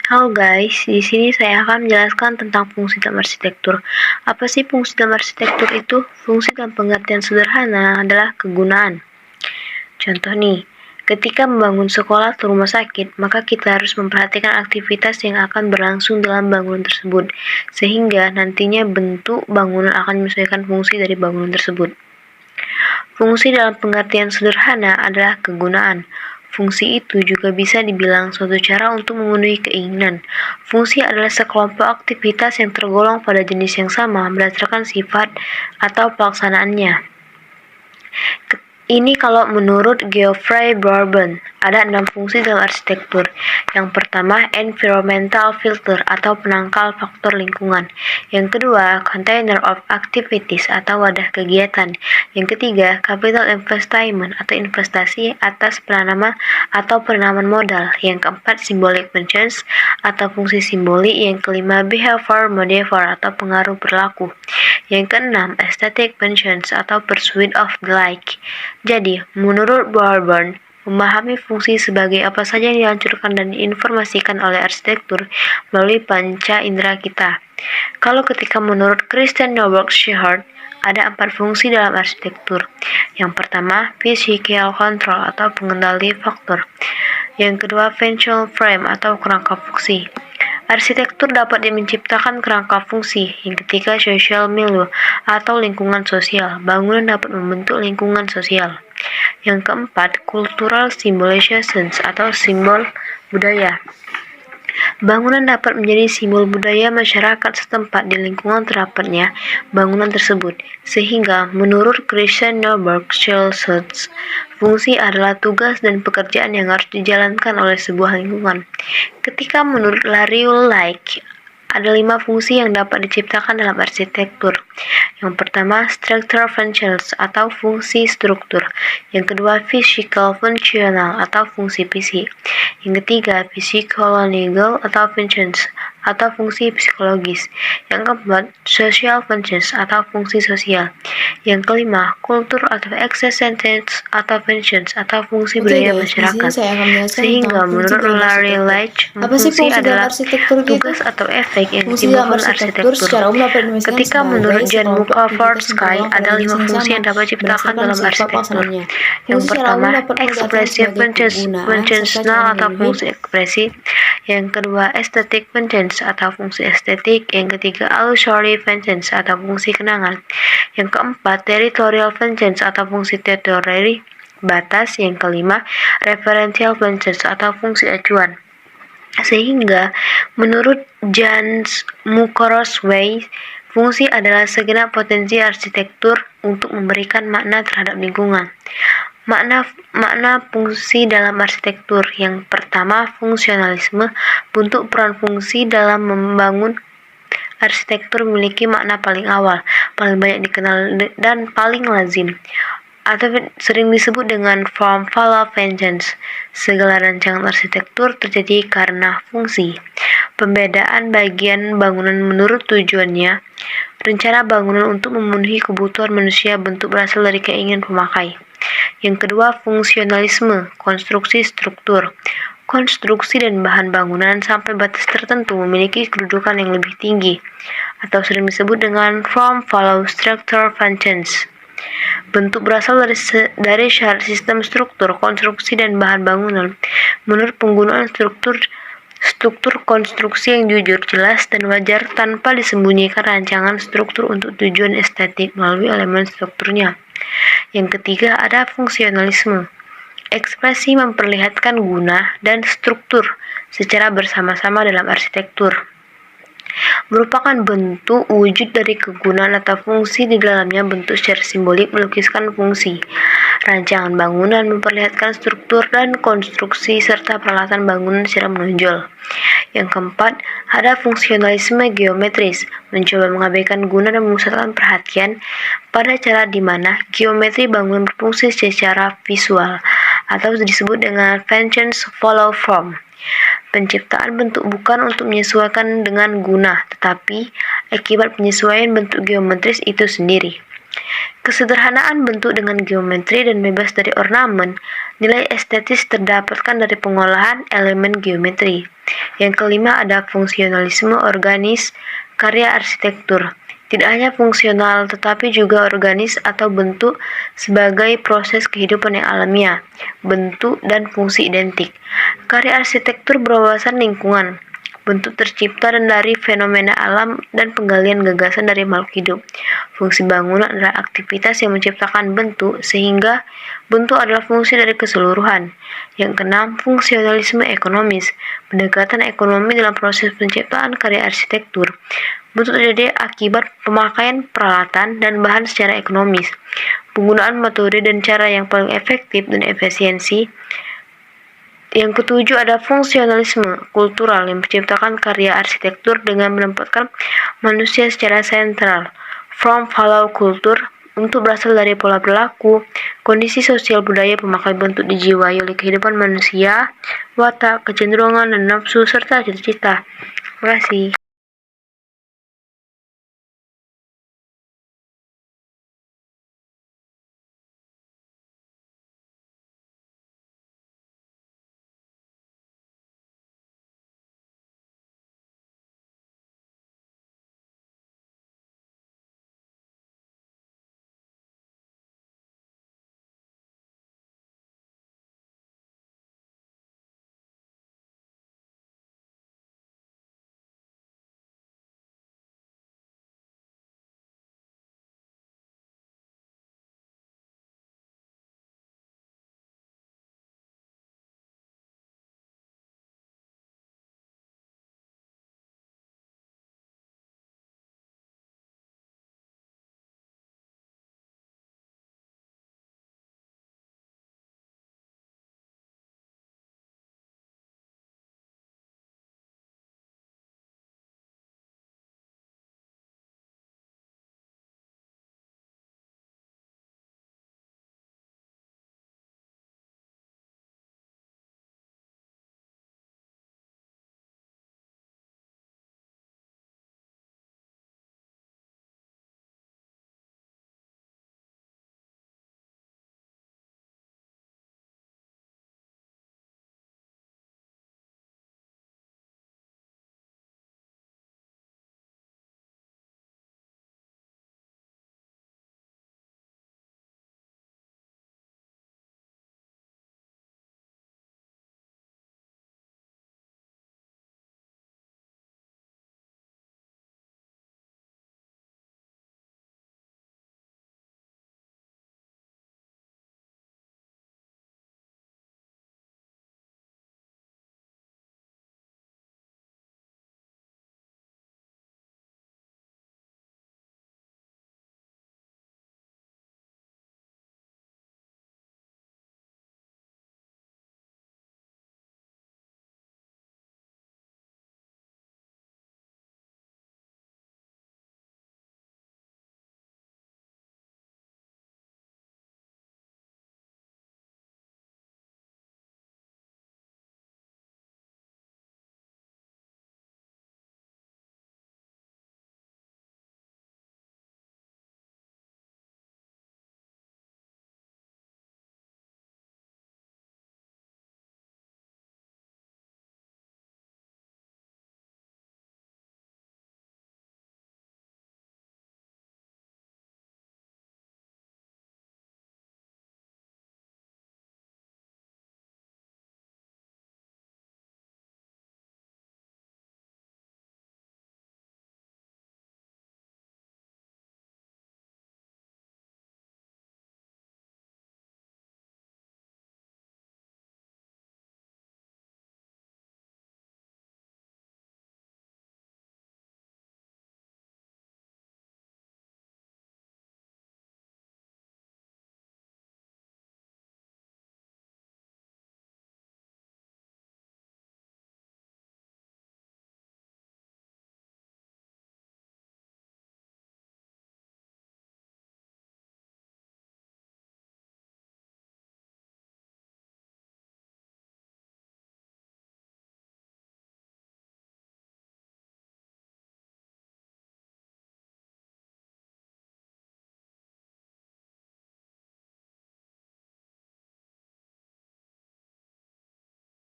Halo guys, di sini saya akan menjelaskan tentang fungsi dalam arsitektur. Apa sih fungsi dalam arsitektur itu? Fungsi dalam pengertian sederhana adalah kegunaan. Contoh nih, ketika membangun sekolah atau rumah sakit, maka kita harus memperhatikan aktivitas yang akan berlangsung dalam bangunan tersebut, sehingga nantinya bentuk bangunan akan menyesuaikan fungsi dari bangunan tersebut. Fungsi dalam pengertian sederhana adalah kegunaan. Fungsi itu juga bisa dibilang suatu cara untuk memenuhi keinginan. Fungsi adalah sekelompok aktivitas yang tergolong pada jenis yang sama berdasarkan sifat atau pelaksanaannya. Ini kalau menurut Geoffrey Bourbon, ada 6 fungsi dalam arsitektur. Yang pertama, environmental filter atau penangkal faktor lingkungan. Yang kedua, container of activities atau wadah kegiatan. Yang ketiga, capital investment atau investasi atas penanaman atau penanaman modal. Yang keempat, symbolic functions atau fungsi simbolik. Yang kelima, behavior modifier atau pengaruh perilaku. Yang keenam, aesthetic functions atau pursuit of the like. Jadi, menurut Bourbon, memahami fungsi sebagai apa saja yang dihancurkan dan diinformasikan oleh arsitektur melalui panca indera kita. Kalau ketika menurut Christian Norbert Schehart, ada 4 fungsi dalam arsitektur. Yang pertama, physical control atau pengendali faktor. Yang kedua, functional frame atau kerangka fungsi. Arsitektur dapat menciptakan kerangka fungsi. Yang ketiga, social milieu atau lingkungan sosial. Bangunan dapat membentuk lingkungan sosial. Yang keempat, cultural symbolizations atau simbol budaya. Bangunan dapat menjadi simbol budaya masyarakat setempat di lingkungan terapatnya bangunan tersebut. Sehingga, menurut Christian Norberg Schultz, fungsi adalah tugas dan pekerjaan yang harus dijalankan oleh sebuah lingkungan. Ketika menurut Larry Ulrich, ada 5 fungsi yang dapat diciptakan dalam arsitektur. Yang pertama, structural functions atau fungsi struktur. Yang kedua, physical functional atau fungsi fisik. Yang ketiga, psychological atau functions atau fungsi psikologis. Yang keempat, social functions atau fungsi sosial. Yang kelima, kultur atau existence atau functions atau fungsi budaya Guys, di sini masyarakat. saya akan menjelaskan Sehingga tentang fungsi menurut dalam Larry arsitektur. Leach, Apa sih fungsi fungsi dalam adalah arsitektur gitu? tugas atau efek yang Fungsi dalam ditimbulkan arsitektur secara umum dapat didefinisikan Ketika sebagai menurut John sekelompok aktivitas Mukhovorksky, yang ada 5 tergolong pada fungsi jenis yang dapat diciptakan berdasarkan dalam sifat arsitektur. pelaksanaannya. Yang Fungsi secara umum pertama, dapat diartikan expressive sebagai kegunaan serta functional cara atau memenuhi fungsi ekspresi. Yang kedua, aesthetic functions atau fungsi estetik. Yang ketiga, illusory functions atau fungsi kenangan. Yang keempat, territorial functions atau fungsi teritori batas. Yang kelima, referential functions atau fungsi acuan. Sehingga, menurut Jan Mukorosway, fungsi adalah segenap potensi arsitektur untuk memberikan makna terhadap lingkungan. Makna fungsi dalam arsitektur. Yang pertama, fungsionalisme. Bentuk peran fungsi dalam membangun arsitektur memiliki makna paling awal, paling banyak dikenal dan paling lazim, atau sering disebut dengan form follow vengeance. Segala rancangan arsitektur terjadi karena fungsi. Pembedaan bagian bangunan menurut tujuannya. Rencana bangunan untuk memenuhi kebutuhan manusia, bentuk berasal dari keinginan pemakai. Yang kedua, fungsionalisme, konstruksi struktur. Konstruksi dan bahan bangunan sampai batas tertentu memiliki kedudukan yang lebih tinggi, atau sering disebut dengan form follow structure functions. Bentuk berasal dari syarat sistem struktur, konstruksi, dan bahan bangunan. Menurut penggunaan struktur konstruksi yang jujur, jelas, dan wajar tanpa disembunyikan rancangan struktur untuk tujuan estetik melalui elemen strukturnya. Yang ketiga, ada fungsionalisme. Ekspresi memperlihatkan guna dan struktur secara bersama-sama dalam arsitektur. Merupakan bentuk wujud dari kegunaan atau fungsi di dalamnya. Bentuk secara simbolik melukiskan fungsi. Rancangan bangunan memperlihatkan struktur dan konstruksi serta peralatan bangunan secara menonjol. Yang keempat, ada fungsionalisme geometris, mencoba mengabaikan guna dan memusatkan perhatian pada cara di mana geometri bangunan berfungsi secara visual, atau disebut dengan functions follow form. Penciptaan bentuk bukan untuk menyesuaikan dengan guna, tetapi akibat penyesuaian bentuk geometris itu sendiri. Kesederhanaan bentuk dengan geometri dan bebas dari ornamen, nilai estetis terdapatkan dari pengolahan elemen geometri. Yang kelima ada fungsionalisme organis karya arsitektur. Tidak hanya fungsional tetapi juga organis atau bentuk sebagai proses kehidupan yang alamiah, bentuk dan fungsi identik. Karya arsitektur berwawasan lingkungan, bentuk tercipta dan dari fenomena alam dan penggalian gagasan dari makhluk hidup. Fungsi bangunan adalah aktivitas yang menciptakan bentuk sehingga bentuk adalah fungsi dari keseluruhan. Yang keenam, fungsionalisme ekonomis, pendekatan ekonomi dalam proses penciptaan karya arsitektur. Bentuk terjadi akibat pemakaian peralatan dan bahan secara ekonomis, penggunaan metode dan cara yang paling efektif dan efisiensi. Yang ketujuh ada fungsionalisme kultural yang menciptakan karya arsitektur dengan menempatkan manusia secara sentral. From follow kultur untuk berasal dari pola berlaku, kondisi sosial budaya pemakai bentuk dijiwai oleh kehidupan manusia, watak, kecenderungan dan nafsu serta cita-cita. Terima kasih.